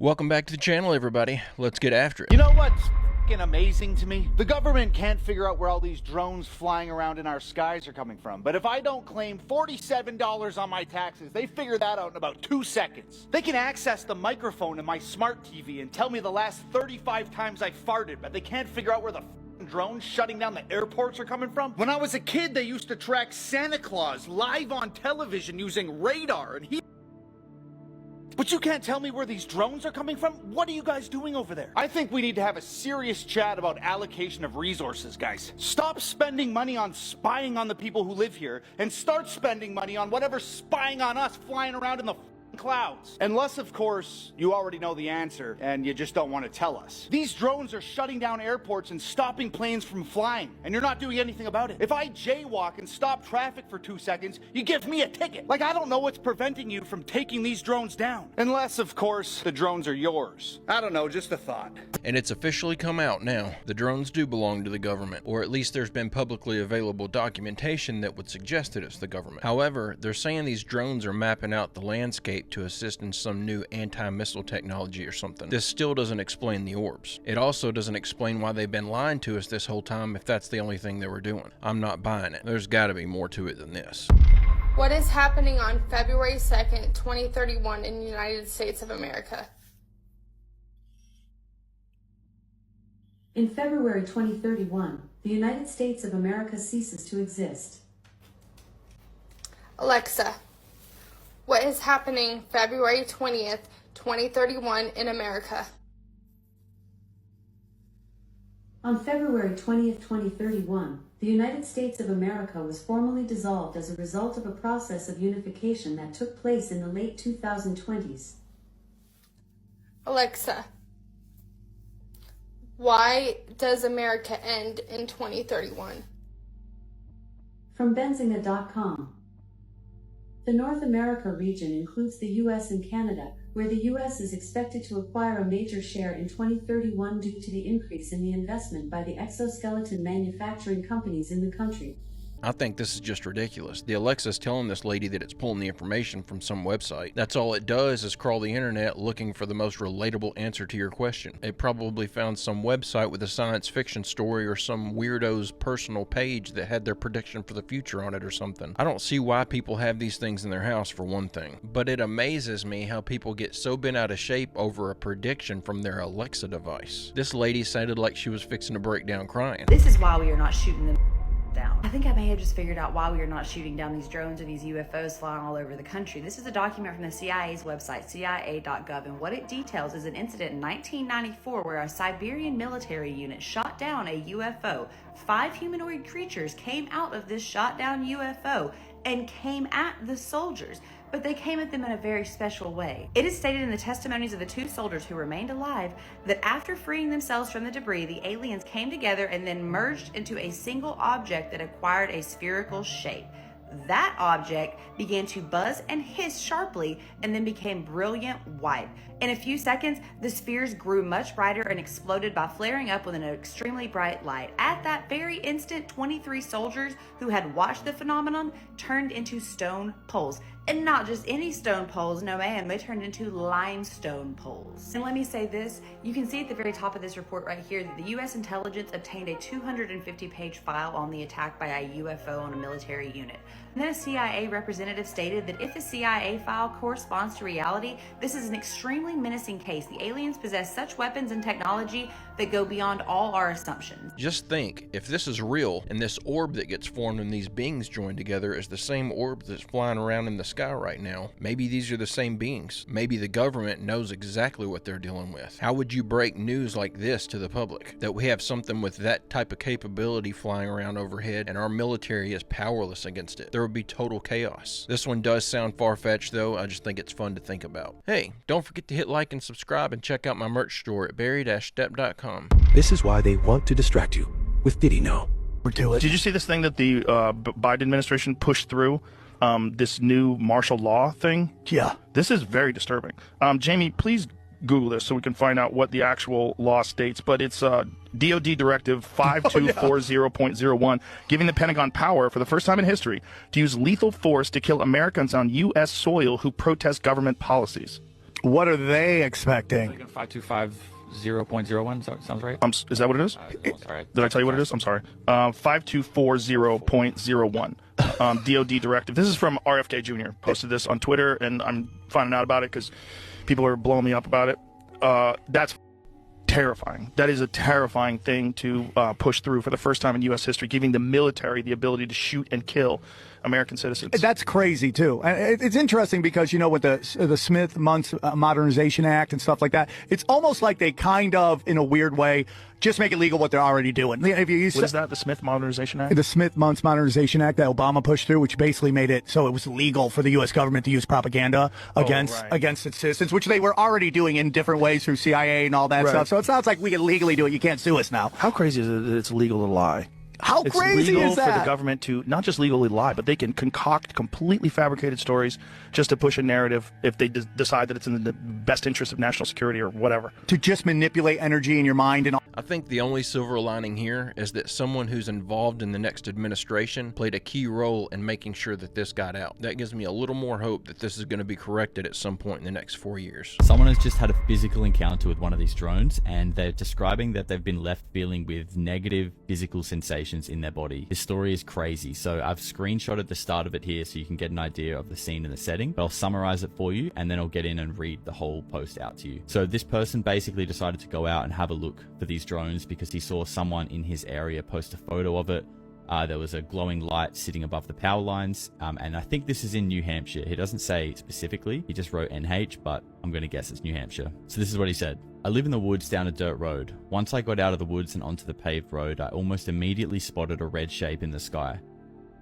Welcome back to the channel, everybody. Let's get after it. You know what's f***ing amazing to me? The government can't figure out where all these drones flying around in our skies are coming from. But if I don't claim $47 on my taxes, they figure that out in about 2 seconds. They can access the microphone in my smart TV and tell me the last 35 times I farted, but they can't figure out where the drones shutting down the airports are coming from. When I was a kid, they used to track Santa Claus live on television using radar, and But you can't tell me where these drones are coming from? What are you guys doing over there? I think we need to have a serious chat about allocation of resources, guys. Stop spending money on spying on the people who live here and start spending money on whatever's spying on us flying around in the clouds. Unless, of course, you already know the answer and you just don't want to tell us. These drones are shutting down airports and stopping planes from flying, and you're not doing anything about it. If I jaywalk and stop traffic for 2 seconds, you give me a ticket. Like, I don't know what's preventing you from taking these drones down. Unless, of course, the drones are yours. I don't know, just a thought. And it's officially come out now. The drones do belong to the government, or at least there's been publicly available documentation that would suggest that it's the government. However, they're saying these drones are mapping out the landscape to assist in some new anti-missile technology or something. This still doesn't explain the orbs. It also doesn't explain why they've been lying to us this whole time if that's the only thing they were doing. I'm not buying it. There's got to be more to it than this. What is happening on February 2nd, 2031 in the United States of America? In February 2031, the United States of America ceases to exist. Alexa, what is happening February 20th, 2031 in America? On February 20th, 2031, the United States of America was formally dissolved as a result of a process of unification that took place in the late 2020s. Alexa, why does America end in 2031? From Benzinga.com. The North America region includes the US and Canada, where the US is expected to acquire a major share in 2031 due to the increase in the investment by the exoskeleton manufacturing companies in the country. I think this is just ridiculous. The Alexa's telling this lady that it's pulling the information from some website. That's all it does is crawl the internet looking for the most relatable answer to your question. It probably found some website with a science fiction story or some weirdo's personal page that had their prediction for the future on it or something. I don't see why people have these things in their house, for one thing. But it amazes me how people get so bent out of shape over a prediction from their Alexa device. This lady sounded like she was fixing to break down crying. This is why we are not shooting them down. I think I may have just figured out why we are not shooting down these drones or these UFOs flying all over the country. This is a document from the CIA's website, cia.gov, and what it details is an incident in 1994 where a Siberian military unit shot down a UFO. 5 humanoid creatures came out of this shot down UFO and came at the soldiers, but they came at them in a very special way. It is stated in the testimonies of the 2 soldiers who remained alive that after freeing themselves from the debris, the aliens came together and then merged into a single object that acquired a spherical shape. That object began to buzz and hiss sharply and then became brilliant white. In a few seconds, the spheres grew much brighter and exploded by flaring up with an extremely bright light. At that very instant, 23 soldiers who had watched the phenomenon turned into stone poles. And not just any stone poles, no ma'am, they turned into limestone poles. And let me say this, you can see at the very top of this report right here that the US intelligence obtained a 250-page file on the attack by a UFO on a military unit. And then a CIA representative stated that if the CIA file corresponds to reality, this is an extremely menacing case. The aliens possess such weapons and technology that go beyond all our assumptions. Just think, if this is real, and this orb that gets formed when these beings join together is the same orb that's flying around in the sky right now, maybe these are the same beings. Maybe the government knows exactly what they're dealing with. How would you break news like this to the public? That we have something with that type of capability flying around overhead and our military is powerless against it? There would be total chaos. This one does sound far-fetched though, I just think it's fun to think about. Hey, don't forget to hit like and subscribe and check out my merch store at barry-stepp.com. This is why they want to distract you with Did He Know? Did you see this thing that the Biden administration pushed through? This new martial law thing? Yeah. This is very disturbing. Jamie, please Google this so we can find out what the actual law states. But it's DOD Directive 5240.01, giving the Pentagon power for the first time in history to use lethal force to kill Americans on U.S. soil who protest government policies. What are they expecting? 5250.01, sounds right? Is that what it is? Sorry. Did I tell you what it is? I'm sorry. 5240.01. DOD directive. This is from RFK Jr. Posted this on Twitter, and I'm finding out about it because people are blowing me up about it. That's terrifying. That is a terrifying thing to push through for the first time in U.S. history, giving the military the ability to shoot and kill American citizens. That's crazy too. It's interesting because, you know, with the Smith-Mundt Modernization Act and stuff like that, it's almost like they kind of, in a weird way, just make it legal what they're already doing. What is that? The Smith Modernization Act? The Smith-Mundt Modernization Act that Obama pushed through, which basically made it so it was legal for the U.S. government to use propaganda against its citizens, which they were already doing in different ways through CIA and all that stuff. So it's not like we can legally do it. You can't sue us now. How crazy is it that it's legal to lie? How crazy is that? It's legal for the government to not just legally lie, but they can concoct completely fabricated stories just to push a narrative if they decide that it's in the best interest of national security or whatever. To just manipulate energy in your mind and all. I think the only silver lining here is that someone who's involved in the next administration played a key role in making sure that this got out. That gives me a little more hope that this is going to be corrected at some point in the next 4 years. Someone has just had a physical encounter with one of these drones, and they're describing that they've been left feeling with negative physical sensations in their body. This story is crazy, so I've screenshotted the start of it here so you can get an idea of the scene and the setting, but I'll summarize it for you and then I'll get in and read the whole post out to you. So this person basically decided to go out and have a look for these drones because he saw someone in his area post a photo of it. There was a glowing light sitting above the power lines, and I think this is in New Hampshire. He doesn't say specifically, he just wrote NH, but I'm going to guess it's New Hampshire. So this is what he said. I live in the woods down a dirt road. Once I got out of the woods and onto the paved road, I almost immediately spotted a red shape in the sky.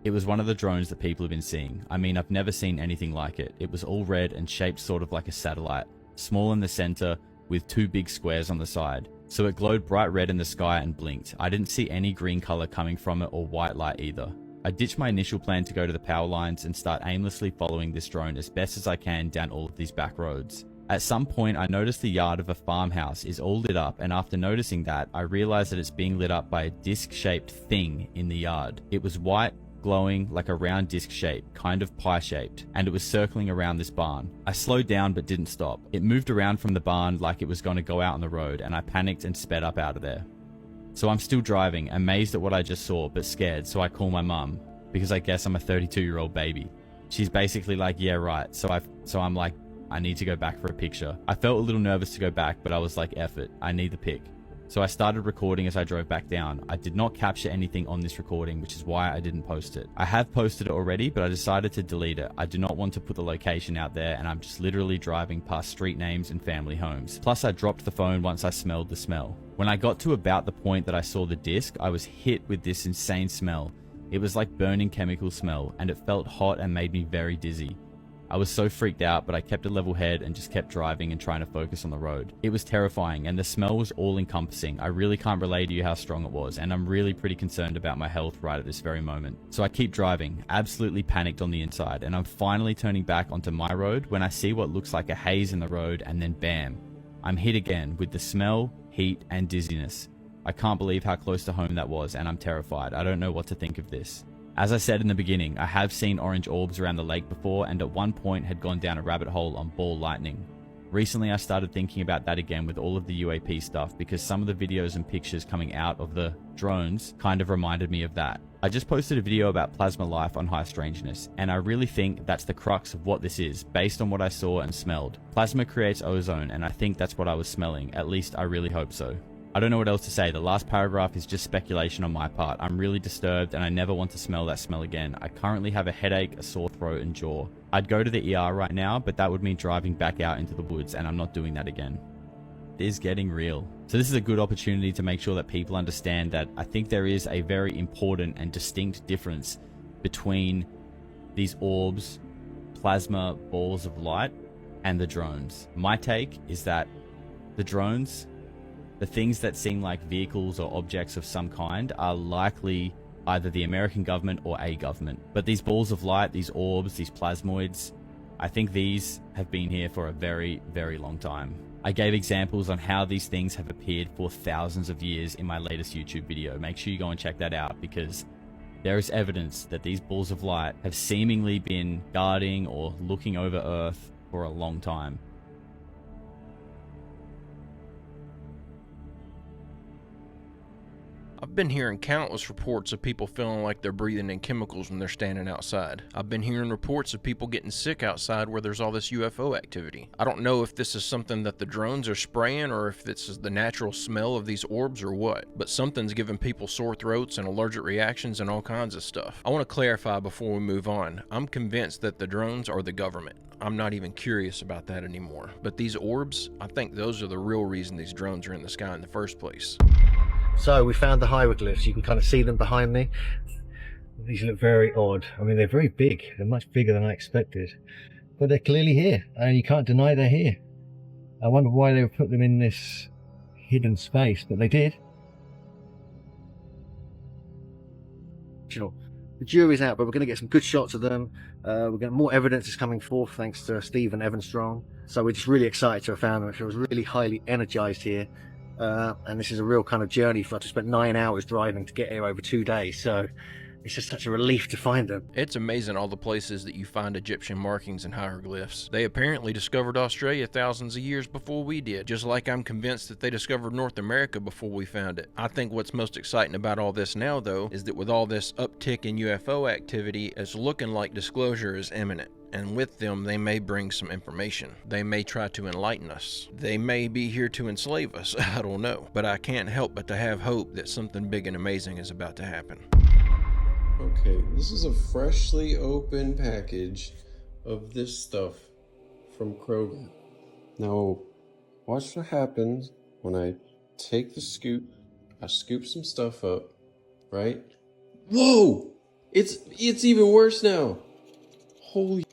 It was one of the drones that people have been seeing. I mean, I've never seen anything like it. It was all red and shaped sort of like a satellite, small in the center with two big squares on the side. So it glowed bright red in the sky and blinked. I didn't see any green color coming from it or white light either. I ditched my initial plan to go to the power lines and start aimlessly following this drone as best as I can down all of these back roads. At some point, I noticed the yard of a farmhouse is all lit up, and after noticing that, I realized that it's being lit up by a disc-shaped thing in the yard. It was white, glowing like a round disc shape, kind of pie-shaped, and it was circling around this barn. I slowed down but didn't stop. It moved around from the barn like it was going to go out on the road, and I panicked and sped up out of there. So I'm still driving, amazed at what I just saw, but scared, so I call my mum, because I guess I'm a 32-year-old baby. She's basically like, yeah, right. So I'm like, I need to go back for a picture. I felt a little nervous to go back, but I was like, F it, I need the pic. So I started recording as I drove back down. I did not capture anything on this recording, which is why I didn't post it. I have posted it already, but I decided to delete it. I do not want to put the location out there, and I'm just literally driving past street names and family homes. Plus, I dropped the phone once I smelled the smell. When I got to about the point that I saw the disc, I was hit with this insane smell. It was like burning chemical smell, and it felt hot and made me very dizzy. I was so freaked out, but I kept a level head and just kept driving and trying to focus on the road. It was terrifying, and the smell was all-encompassing. I really can't relay to you how strong it was, and I'm really pretty concerned about my health right at this very moment. So I keep driving, absolutely panicked on the inside, and I'm finally turning back onto my road when I see what looks like a haze in the road, and then bam, I'm hit again with the smell, heat, and dizziness. I can't believe how close to home that was, and I'm terrified. I don't know what to think of this. As I said in the beginning, I have seen orange orbs around the lake before, and at one point had gone down a rabbit hole on ball lightning. Recently I started thinking about that again with all of the UAP stuff because some of the videos and pictures coming out of the drones kind of reminded me of that. I just posted a video about plasma life on High Strangeness, and I really think that's the crux of what this is, based on what I saw and smelled. Plasma creates ozone, and I think that's what I was smelling, at least I really hope so. I don't know what else to say. The last paragraph is just speculation on my part. I'm really disturbed and I never want to smell that smell again. I currently have a headache, a sore throat and jaw. I'd go to the ER right now, but that would mean driving back out into the woods, and I'm not doing that again. It is getting real. So this is a good opportunity to make sure that people understand that I think there is a very important and distinct difference between these orbs, plasma balls of light, and the drones. My take is that the drones, the things that seem like vehicles or objects of some kind, are likely either the American government or a government. But these balls of light, these orbs, these plasmoids, I think these have been here for a very, very long time. I gave examples on how these things have appeared for thousands of years in my latest YouTube video. Make sure you go and check that out because there is evidence that these balls of light have seemingly been guarding or looking over Earth for a long time. I've been hearing countless reports of people feeling like they're breathing in chemicals when they're standing outside. I've been hearing reports of people getting sick outside where there's all this UFO activity. I don't know if this is something that the drones are spraying or if this is the natural smell of these orbs or what, but something's giving people sore throats and allergic reactions and all kinds of stuff. I want to clarify before we move on. I'm convinced that the drones are the government. I'm not even curious about that anymore. But these orbs, I think those are the real reason these drones are in the sky in the first place. So we found the hieroglyphs. You can kind of see them behind me. These look very odd. I mean, they're very big. They're much bigger than I expected. But they're clearly here, and you can't deny they're here. I wonder why they put them in this hidden space, but they did. Sure. The jury's out, but we're going to get some good shots of them. We're getting more evidence is coming forth thanks to Steve and Evan Strong. So we're just really excited to have found them. I was really highly energized here. And this is a real kind of journey for us. I spent 9 hours driving to get here over 2 days. So it's just such a relief to find them. It's amazing all the places that you find Egyptian markings and hieroglyphs. They apparently discovered Australia thousands of years before we did, just like I'm convinced that they discovered North America before we found it. I think what's most exciting about all this now, though, is that with all this uptick in UFO activity, it's looking like disclosure is imminent. And with them, they may bring some information. They may try to enlighten us. They may be here to enslave us. I don't know. But I can't help but to have hope that something big and amazing is about to happen. Okay, this is a freshly opened package of this stuff from Kroger. Now, watch what happens when I take the scoop. I scoop some stuff up, right? Whoa! It's even worse now. Holy!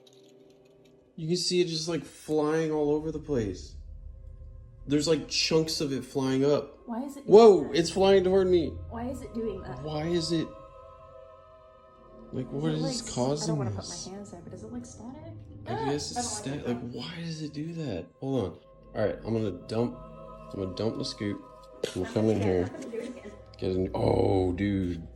You can see it just like flying all over the place. There's like chunks of it flying up. Why is it? Whoa! It's flying toward me. Why is it doing that? Why is it? Like, what is causing I don't want to this? put my hands there, but is it like static? I guess it's static. Like, why does it do that? Hold on. All right, I'm gonna dump the scoop. I'm come in here. Get an. Oh, dude.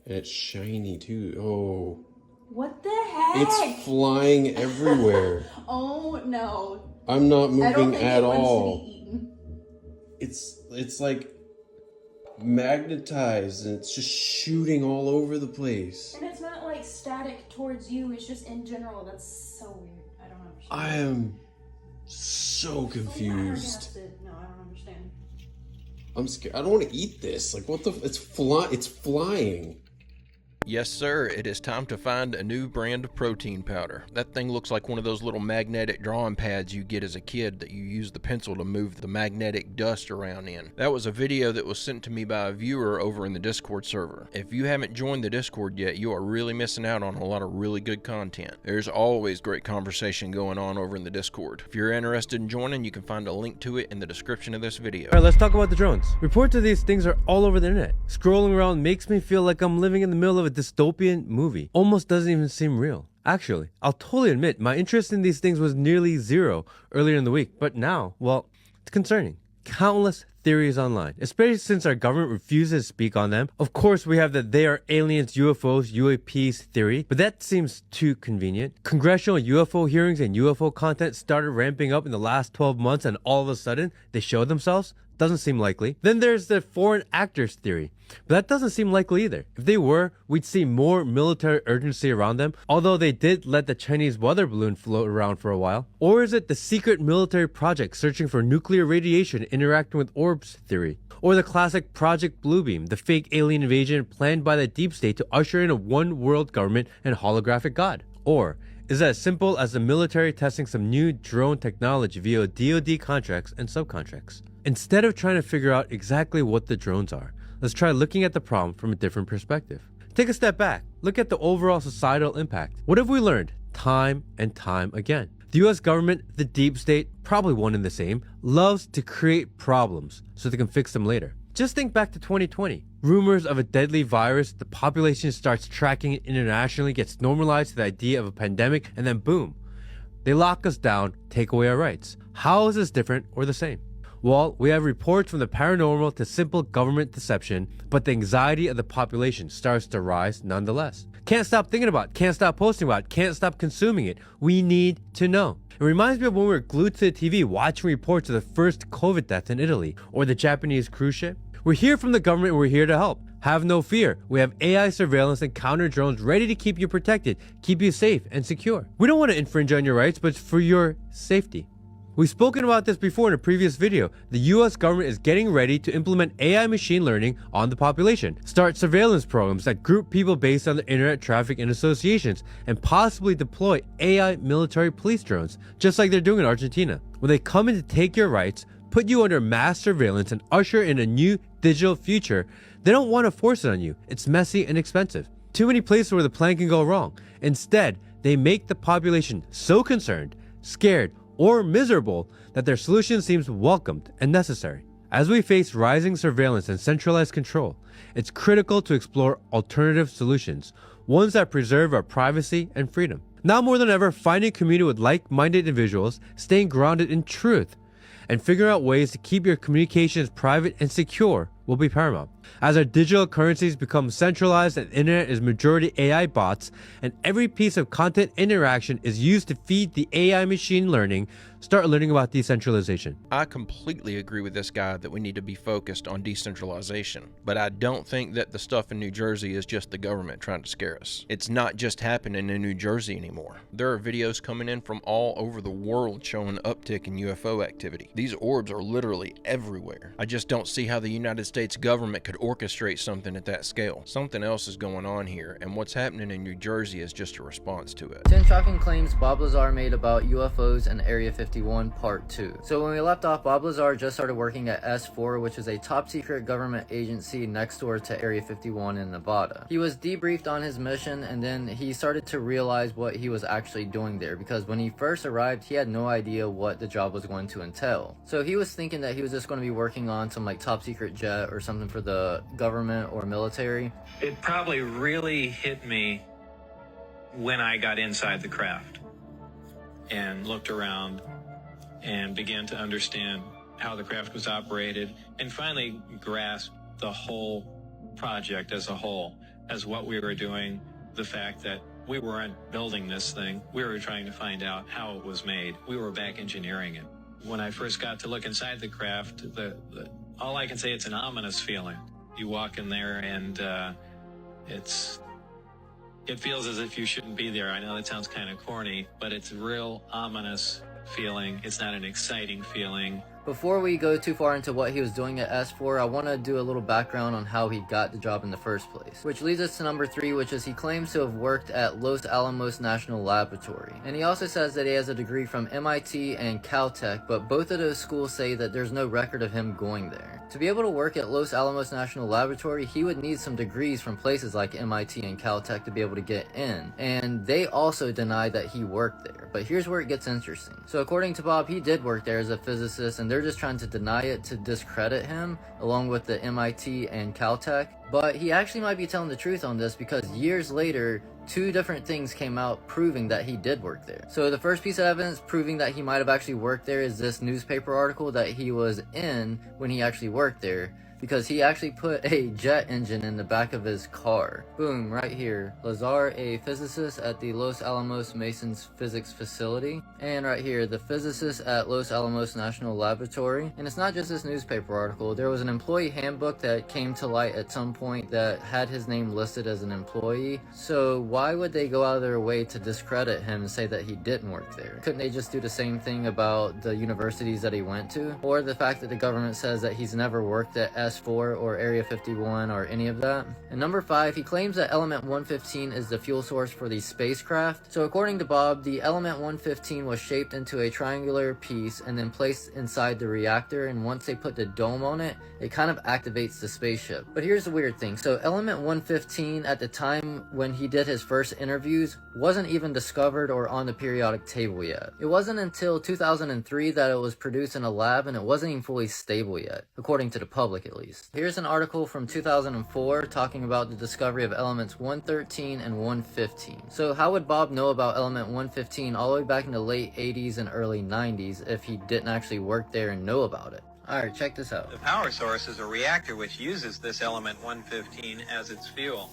And it's shiny too. Oh. What the heck? It's flying everywhere. Oh no. I'm not moving I don't think at it wants all. to be eaten. It's like magnetized and it's just shooting all over the place. And it's not like static towards you, it's just in general. That's so weird. I don't understand. I am so confused. No, I don't understand. I'm scared. I don't want to eat this. Like, what the? It's flying. Yes, sir, it is time to find a new brand of protein powder. That thing looks like one of those little magnetic drawing pads you get as a kid that you use the pencil to move the magnetic dust around in. That was a video that was sent to me by a viewer over in the Discord server. If you haven't joined the Discord yet, you are really missing out on a lot of really good content. There's always great conversation going on over in the Discord. If you're interested in joining, you can find a link to it in the description of this video. Alright, let's talk about the drones. Reports of these things are all over the internet. Scrolling around makes me feel like I'm living in the middle of a dystopian movie. Almost doesn't even seem real. Actually, I'll totally admit my interest in these things was nearly zero earlier in the week, but now, well, it's concerning. Countless theories online, especially since our government refuses to speak on them. Of course, we have the they are aliens, UFOs, UAPs theory, but that seems too convenient. Congressional UFO hearings and UFO content started ramping up in the last 12 months and all of a sudden they show themselves? Doesn't seem likely. Then there's the foreign actors theory, but that doesn't seem likely either. If they were, we'd see more military urgency around them, although they did let the Chinese weather balloon float around for a while. Or is it the secret military project searching for nuclear radiation interacting with orbs theory? Or the classic Project Bluebeam, the fake alien invasion planned by the deep state to usher in a one world government and holographic god? Or is it as simple as the military testing some new drone technology via DoD contracts and subcontracts? Instead of trying to figure out exactly what the drones are, let's try looking at the problem from a different perspective. Take a step back, look at the overall societal impact. What have we learned time and time again? The US government, the deep state, probably one and the same, loves to create problems so they can fix them later. Just think back to 2020. Rumors of a deadly virus, the population starts tracking it internationally, gets normalized to the idea of a pandemic, and then boom, they lock us down, take away our rights. How is this different or the same? Well, we have reports from the paranormal to simple government deception, but the anxiety of the population starts to rise nonetheless. Can't stop thinking about it, can't stop posting about it, can't stop consuming it. We need to know. It reminds me of when we were glued to the TV watching reports of the first COVID death in Italy, or the Japanese cruise ship. We're here from the government, we're here to help. Have no fear. We have AI surveillance and counter drones ready to keep you protected, keep you safe and secure. We don't want to infringe on your rights, but it's for your safety. We've spoken about this before in a previous video. The US government is getting ready to implement AI machine learning on the population, start surveillance programs that group people based on their internet traffic and associations, and possibly deploy AI military police drones, just like they're doing in Argentina. When they come in to take your rights, put you under mass surveillance, and usher in a new digital future, they don't want to force it on you. It's messy and expensive. Too many places where the plan can go wrong. Instead, they make the population so concerned, scared, or miserable that their solution seems welcomed and necessary. As we face rising surveillance and centralized control, it's critical to explore alternative solutions, ones that preserve our privacy and freedom. Now more than ever, finding community with like-minded individuals, staying grounded in truth, and figuring out ways to keep your communications private and secure will be paramount. As our digital currencies become centralized and the internet is majority AI bots, and every piece of content interaction is used to feed the AI machine learning, start learning about decentralization. I completely agree with this guy that we need to be focused on decentralization, but I don't think that the stuff in New Jersey is just the government trying to scare us. It's not just happening in New Jersey anymore. There are videos coming in from all over the world showing uptick in UFO activity. These orbs are literally everywhere. I just don't see how the United States government could orchestrate something at that scale. Something else is going on here, and what's happening in New Jersey is just a response to it. 10 shocking claims Bob Lazar made about UFOs and Area 51 Part 2. So when we left off, Bob Lazar just started working at S4, which is a top secret government agency next door to Area 51 in Nevada. He was debriefed on his mission, and then he started to realize what he was actually doing there, because when he first arrived, he had no idea what the job was going to entail. So he was thinking that he was just going to be working on some like top secret jet or something for the government or military. It probably really hit me when I got inside the craft and looked around and began to understand how the craft was operated, and finally grasped the whole project as a whole, as what we were doing, the fact that we weren't building this thing, we were trying to find out how it was made. We were back engineering it. When I first got to look inside the craft, all I can say, it's an ominous feeling. You walk in there and it feels as if you shouldn't be there. I know that sounds kind of corny, but it's a real ominous feeling. It's not an exciting feeling. Before we go too far into what he was doing at S4, I want to do a little background on how he got the job in the first place. Which leads us to number 3, which is he claims to have worked at Los Alamos National Laboratory. And he also says that he has a degree from MIT and Caltech, but both of those schools say that there's no record of him going there. To be able to work at Los Alamos National Laboratory, he would need some degrees from places like MIT and Caltech to be able to get in. And they also deny that he worked there. But here's where it gets interesting. So according to Bob, he did work there as a physicist, and they're just trying to deny it to discredit him, along with the MIT and Caltech. But he actually might be telling the truth on this, because years later, 2 different things came out proving that he did work there. So the first piece of evidence proving that he might have actually worked there is this newspaper article that he was in when he actually worked there, because he actually put a jet engine in the back of his car. Boom, right here. Lazar, a physicist at the Los Alamos Masons Physics Facility. And right here, the physicist at Los Alamos National Laboratory. And it's not just this newspaper article. There was an employee handbook that came to light at some point that had his name listed as an employee. So why would they go out of their way to discredit him and say that he didn't work there? Couldn't they just do the same thing about the universities that he went to? Or the fact that the government says that he's never worked at S4 or Area 51 or any of that. And number 5, he claims that element 115 is the fuel source for the spacecraft. So according to Bob, the element 115 was shaped into a triangular piece and then placed inside the reactor, and once they put the dome on it, it kind of activates the spaceship. But here's the weird thing. So element 115 at the time when he did his first interviews wasn't even discovered or on the periodic table yet. It wasn't until 2003 that it was produced in a lab, and it wasn't even fully stable yet, according to the public at least. Here's an article from 2004 talking about the discovery of elements 113 and 115. So how would Bob know about element 115 all the way back in the late 80s and early 90s if he didn't actually work there and know about it? Alright, check this out. The power source is a reactor which uses this element 115 as its fuel.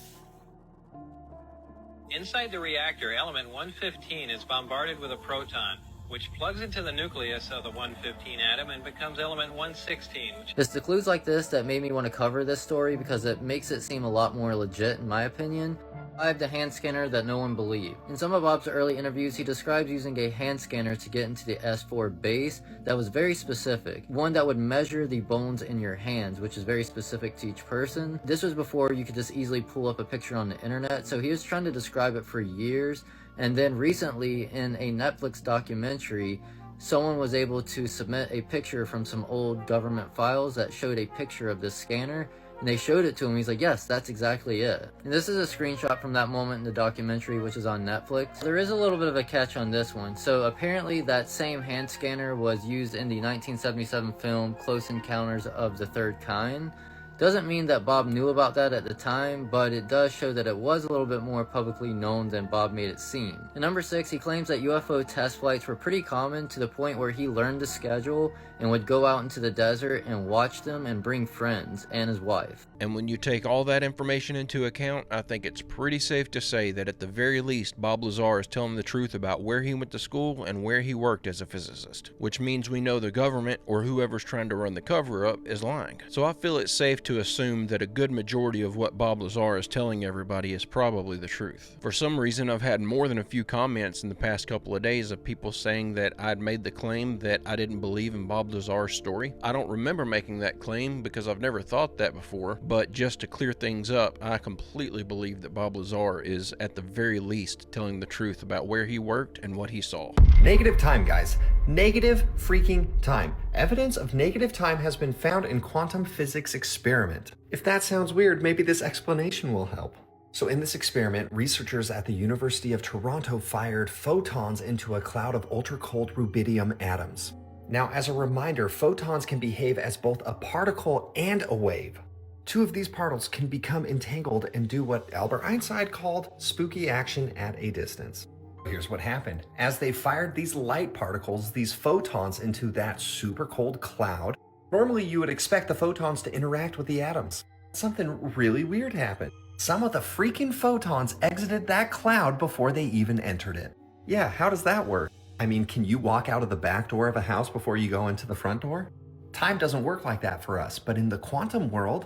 Inside the reactor, element 115 is bombarded with a proton, which plugs into the nucleus of the 115 atom and becomes element 116. It's the clues like this that made me want to cover this story because it makes it seem a lot more legit in my opinion. I have the hand scanner that no one believed. In some of Bob's early interviews, he describes using a hand scanner to get into the S4 base that was very specific. One that would measure the bones in your hands, which is very specific to each person. This was before you could just easily pull up a picture on the internet, so he was trying to describe it for years. And then recently, in a Netflix documentary, someone was able to submit a picture from some old government files that showed a picture of this scanner. And they showed it to him. He's like, yes, that's exactly it. And this is a screenshot from that moment in the documentary, which is on Netflix. There is a little bit of a catch on this one. So apparently that same hand scanner was used in the 1977 film Close Encounters of the Third Kind. Doesn't mean that Bob knew about that at the time, but it does show that it was a little bit more publicly known than Bob made it seem. And number 6, he claims that UFO test flights were pretty common to the point where he learned the schedule and would go out into the desert and watch them and bring friends and his wife. And when you take all that information into account, I think it's pretty safe to say that at the very least, Bob Lazar is telling the truth about where he went to school and where he worked as a physicist, which means we know the government or whoever's trying to run the cover-up is lying. So I feel it's safe to assume that a good majority of what Bob Lazar is telling everybody is probably the truth. For some reason, I've had more than a few comments in the past couple of days of people saying that I'd made the claim that I didn't believe in Bob Lazar's story. I don't remember making that claim because I've never thought that before, but just to clear things up, I completely believe that Bob Lazar is at the very least telling the truth about where he worked and what he saw. Negative time, guys. Negative freaking time. Evidence of negative time has been found in quantum physics experiment. If that sounds weird, maybe this explanation will help. So in this experiment, researchers at the University of Toronto fired photons into a cloud of ultra-cold rubidium atoms. Now, as a reminder, photons can behave as both a particle and a wave. Two of these particles can become entangled and do what Albert Einstein called spooky action at a distance. Here's what happened. As they fired these light particles, these photons into that super cold cloud, normally you would expect the photons to interact with the atoms. Something really weird happened. Some of the freaking photons exited that cloud before they even entered it. Yeah, how does that work? I mean, can you walk out of the back door of a house before you go into the front door? Time doesn't work like that for us, but in the quantum world,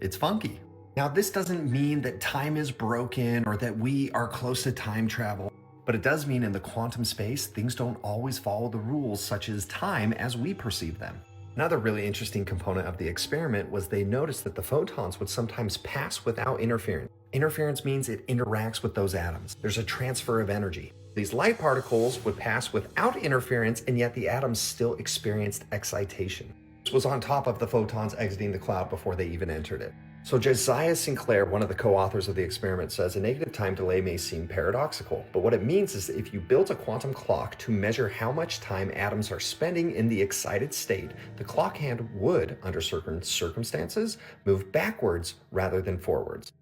it's funky. Now, this doesn't mean that time is broken or that we are close to time travel, but it does mean in the quantum space, things don't always follow the rules such as time as we perceive them. Another really interesting component of the experiment was they noticed that the photons would sometimes pass without interference. Interference means it interacts with those atoms. There's a transfer of energy. These light particles would pass without interference, and yet the atoms still experienced excitation. This was on top of the photons exiting the cloud before they even entered it. So Josiah Sinclair, one of the co-authors of the experiment, says a negative time delay may seem paradoxical, but what it means is that if you built a quantum clock to measure how much time atoms are spending in the excited state, the clock hand would, under certain circumstances, move backwards rather than forwards.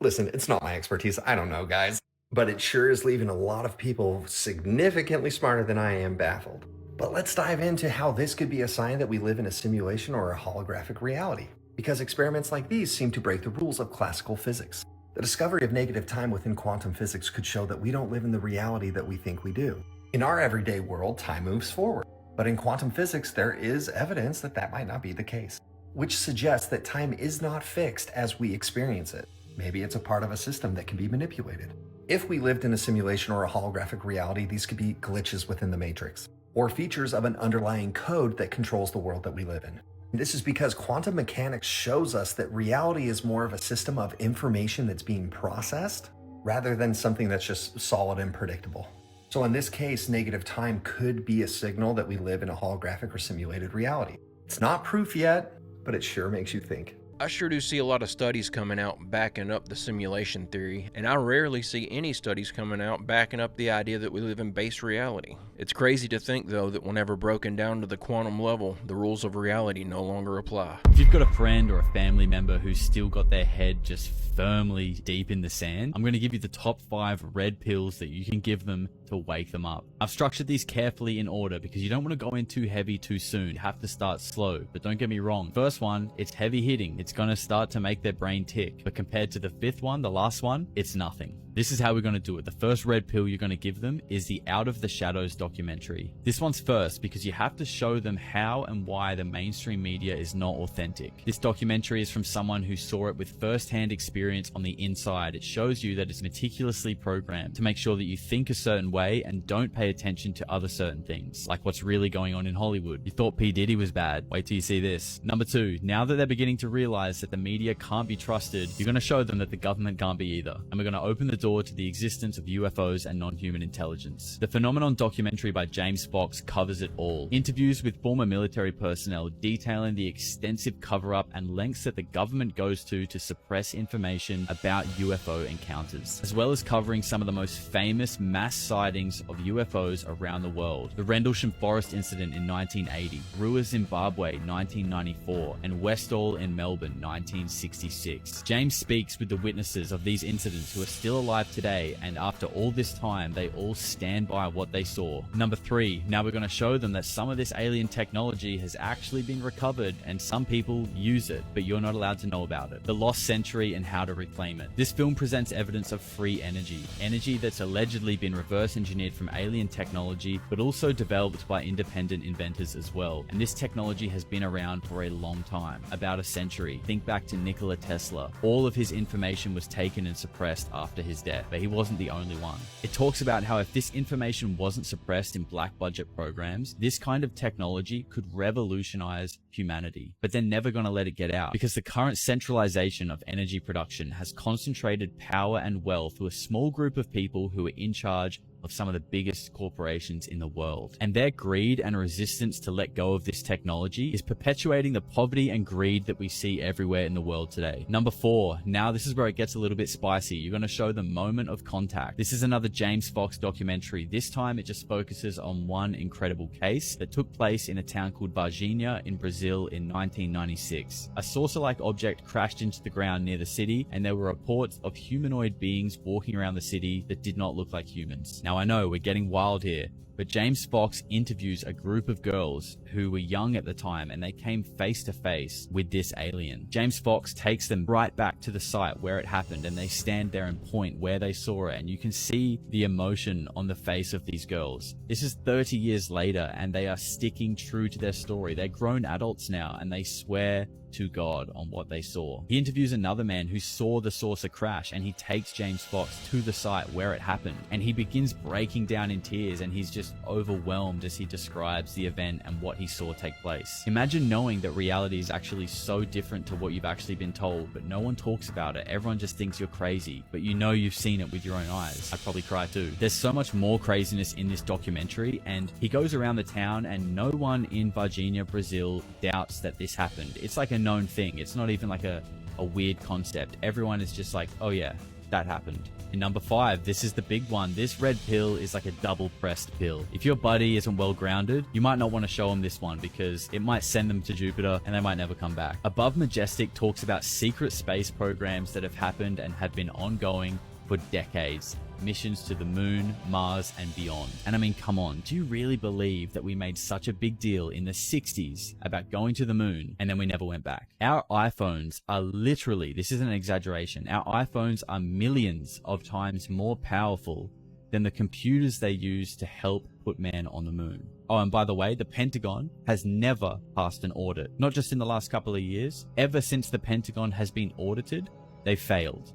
Listen, it's not my expertise, I don't know, guys, but it sure is leaving a lot of people significantly smarter than I am baffled. But let's dive into how this could be a sign that we live in a simulation or a holographic reality, because experiments like these seem to break the rules of classical physics. The discovery of negative time within quantum physics could show that we don't live in the reality that we think we do. In our everyday world, time moves forward, but in quantum physics, there is evidence that that might not be the case, which suggests that time is not fixed as we experience it. Maybe it's a part of a system that can be manipulated. If we lived in a simulation or a holographic reality, these could be glitches within the matrix, or features of an underlying code that controls the world that we live in. This is because quantum mechanics shows us that reality is more of a system of information that's being processed rather than something that's just solid and predictable. So in this case, negative time could be a signal that we live in a holographic or simulated reality. It's not proof yet, but it sure makes you think. I sure do see a lot of studies coming out backing up the simulation theory, and I rarely see any studies coming out backing up the idea that we live in base reality. It's crazy to think, though, that whenever broken down to the quantum level, the rules of reality no longer apply. If you've got a friend or a family member who's still got their head just firmly deep in the sand, I'm going to give you the top 5 red pills that you can give them to wake them up. I've structured these carefully in order because you don't want to go in too heavy too soon. You have to start slow, but don't get me wrong. First one, it's heavy hitting. It's It's gonna start to make their brain tick. But compared to the fifth one, the last one, it's nothing. This is how we're going to do it. The first red pill you're going to give them is the Out of the Shadows documentary. This one's first because you have to show them how and why the mainstream media is not authentic. This documentary is from someone who saw it with first-hand experience on the inside. It shows you that it's meticulously programmed to make sure that you think a certain way and don't pay attention to other certain things, like what's really going on in Hollywood. You thought P. Diddy was bad. Wait till you see this. Number 2, now that they're beginning to realize that the media can't be trusted, you're going to show them that the government can't be either. And we're going to open the door to the existence of UFOs and non-human intelligence. The Phenomenon documentary by James Fox covers it all. Interviews with former military personnel detailing the extensive cover-up and lengths that the government goes to suppress information about UFO encounters, as well as covering some of the most famous mass sightings of UFOs around the world. The Rendlesham Forest incident in 1980, Rua, Zimbabwe 1994, and Westall in Melbourne 1966. James speaks with the witnesses of these incidents who are still alive today, and after all this time, they all stand by what they saw. Number 3, now we're going to show them that some of this alien technology has actually been recovered and some people use it, but you're not allowed to know about it. The Lost Century and how to reclaim it. This film presents evidence of free energy that's allegedly been reverse engineered from alien technology, but also developed by independent inventors as well. And this technology has been around for a long time, about a century. Think back to Nikola Tesla. All of his information was taken and suppressed after his death, but he wasn't the only one. It talks about how if this information wasn't suppressed in black budget programs, this kind of technology could revolutionize humanity. But they're never going to let it get out because the current centralization of energy production has concentrated power and wealth to a small group of people who are in charge of some of the biggest corporations in the world. And their greed and resistance to let go of this technology is perpetuating the poverty and greed that we see everywhere in the world today. Number 4, now this is where it gets a little bit spicy. You're going to show the moment of contact. This is another James Fox documentary. This time it just focuses on one incredible case that took place in a town called Varginha in Brazil in 1996. A saucer-like object crashed into the ground near the city, and there were reports of humanoid beings walking around the city that did not look like humans. Now I know we're getting wild here, but James Fox interviews a group of girls who were young at the time, and they came face to face with this alien. James Fox takes them right back to the site where it happened, and they stand there and point where they saw it, and you can see the emotion on the face of these girls. This is 30 years later, and they are sticking true to their story. They're grown adults now, and they swear to God on what they saw. He interviews another man who saw the saucer crash, and he takes James Fox to the site where it happened, and he begins breaking down in tears, and he's just overwhelmed as he describes the event and what he saw take place. Imagine knowing that reality is actually so different to what you've actually been told, but no one talks about it. Everyone just thinks you're crazy, but you know you've seen it with your own eyes. I'd probably cry too. There's so much more craziness in this documentary, and he goes around the town, and no one in Varginha, Brazil doubts that this happened. It's like a known thing. It's not even like a weird concept. Everyone is just like, oh yeah, that happened. And number 5, this is the big one. This red pill is like a double pressed pill. If your buddy isn't well grounded, you might not want to show them this one because it might send them to Jupiter and they might never come back. Above Majestic talks about secret space programs that have happened and have been ongoing for decades. Missions to the moon, Mars, and beyond. And I mean, come on, do you really believe that we made such a big deal in the 60s about going to the moon and then we never went back? Our iPhones are literally, this isn't an exaggeration, our iPhones are millions of times more powerful than the computers they use to help put man on the moon. Oh, and by the way, the Pentagon has never passed an audit. Not just in the last couple of years. Ever since the Pentagon has been audited, they failed.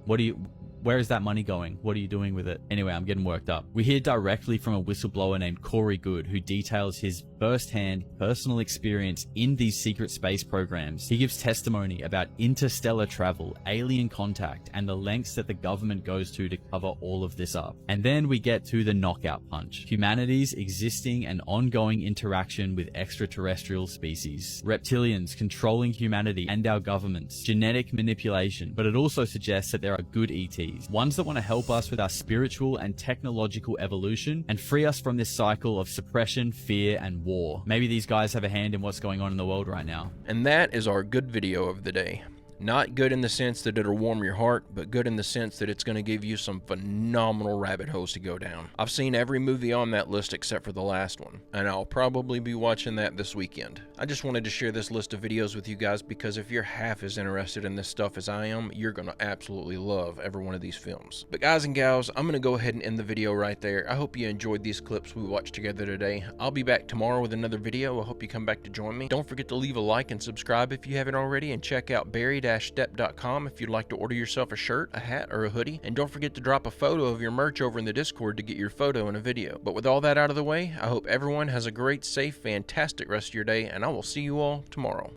Where is that money going? What are you doing with it? Anyway, I'm getting worked up. We hear directly from a whistleblower named Corey Good, who details his first-hand personal experience in these secret space programs. He gives testimony about interstellar travel, alien contact, and the lengths that the government goes to cover all of this up. And then we get to the knockout punch. Humanity's existing and ongoing interaction with extraterrestrial species. Reptilians controlling humanity and our governments. Genetic manipulation. But it also suggests that there are good ETs. Ones that want to help us with our spiritual and technological evolution and free us from this cycle of suppression, fear, and war. Maybe these guys have a hand in what's going on in the world right now. And that is our good video of the day. Not good in the sense that it'll warm your heart, but good in the sense that it's going to give you some phenomenal rabbit holes to go down. I've seen every movie on that list except for the last one, and I'll probably be watching that this weekend. I just wanted to share this list of videos with you guys because if you're half as interested in this stuff as I am, you're going to absolutely love every one of these films. But guys and gals, I'm going to go ahead and end the video right there. I hope you enjoyed these clips we watched together today. I'll be back tomorrow with another video. I hope you come back to join me. Don't forget to leave a like and subscribe if you haven't already, and check out berry-stepp.com if you'd like to order yourself a shirt, a hat, or a hoodie. And don't forget to drop a photo of your merch over in the Discord to get your photo in a video. But with all that out of the way, I hope everyone has a great, safe, fantastic rest of your day, and I will see you all tomorrow.